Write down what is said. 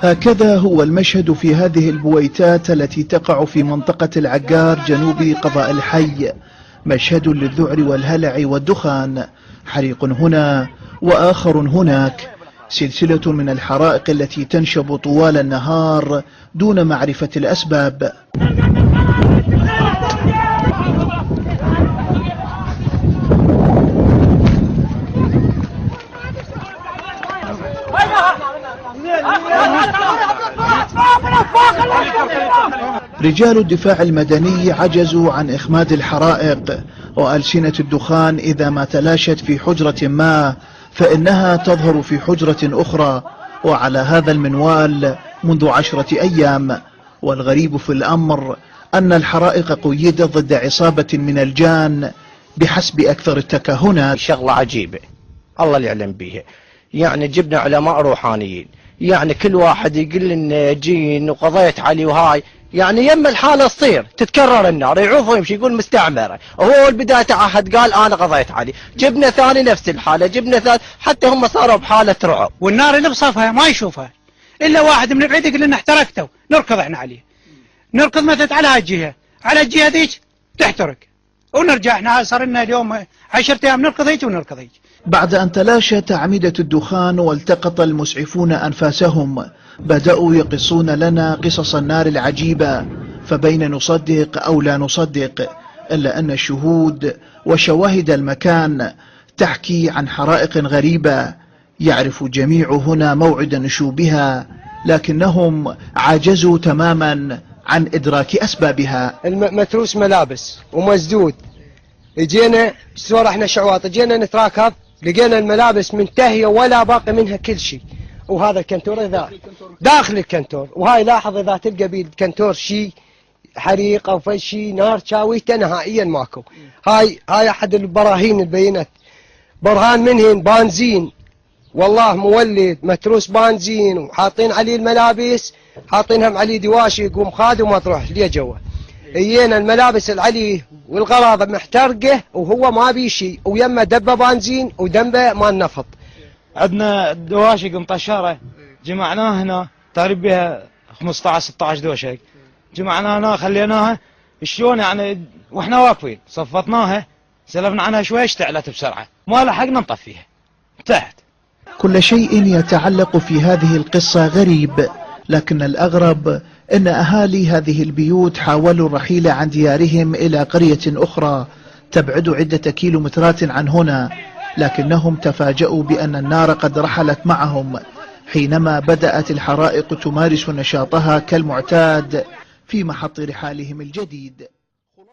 هكذا هو المشهد في هذه البويتات التي تقع في منطقة العقار جنوب قضاء الحي. مشهد للذعر والهلع والدخان، حريق هنا وآخر هناك، سلسلة من الحرائق التي تنشب طوال النهار دون معرفة الأسباب. رجال الدفاع المدني عجزوا عن إخماد الحرائق، وألسنة الدخان إذا ما تلاشت في حجرة ما فإنها تظهر في حجرة أخرى، وعلى هذا المنوال منذ 10 أيام. والغريب في الأمر أن الحرائق قيدت ضد عصابة من الجان بحسب أكثر التكهنات. شغلة عجيبة الله اللي يعلم بيها، يعني جبنا علماء روحانيين، يعني كل واحد يقول لنا جين وقضيت عليه وهاي، يعني يم الحالة تصير تتكرر النار، يعوف ويمشي يقول مستعمرة، وهو البداية تعهد قال أنا قضيت عليه، جبنا ثاني نفس الحالة، جبنا ثالث، حتى هم صاروا بحالة رعب. والنار اللي بصفها ما يشوفها إلا واحد من بعيد يقول لنا احترقتوا، نركض احنا عليه، نركض مثلا على هالجهة، على الجهة ذيك تحترق، ونرجع احنا صار لنا اليوم 10 أيام نركض هيك ونركض هيك. بعد أن تلاشت أعمدة الدخان والتقط المسعفون أنفاسهم، بدأوا يقصون لنا قصص النار العجيبة، فبين نصدق أو لا نصدق، إلا أن الشهود وشواهد المكان تحكي عن حرائق غريبة يعرف الجميع هنا موعد نشوبها، لكنهم عجزوا تماما عن إدراك أسبابها. متروس ملابس ومسدود، اجينا صور احنا شعواط، اجينا نتراكب لقينا الملابس منتهية ولا باقي منها كل شيء، وهذا الكنتور إذا داخل الكنتور، وهاي لاحظ إذا تلقى بيد الكنتور شيء حريق أو في شيء نار شاويته نهائيا ماكو. هاي أحد البراهين البينات، برهان منهن بنزين، والله مولد متروس بنزين وحاطين عليه الملابس، حاطينهم عليه دواشق ومخاد وما تروح ليه جوا. ايينا الملابس العليه والغراض محترقه وهو ما بيه شيء، ويمه دبه بنزين ودنبه مال نفط. عندنا دواشق مطشره جمعناها هنا تقريبا بها 15 16 دوشق، جمعناها هنا خليناها شلون يعني واحنا واقفين صفطناها سلفنا عنها شوي اشتعلت بسرعه، ما لحقنا نطفيها تحت. كل شيء يتعلق في هذه القصة غريب، لكن الأغرب أن أهالي هذه البيوت حاولوا الرحيل عن ديارهم إلى قرية أخرى تبعد عدة كيلومترات عن هنا، لكنهم تفاجؤوا بأن النار قد رحلت معهم حينما بدأت الحرائق تمارس نشاطها كالمعتاد في محط رحالهم الجديد.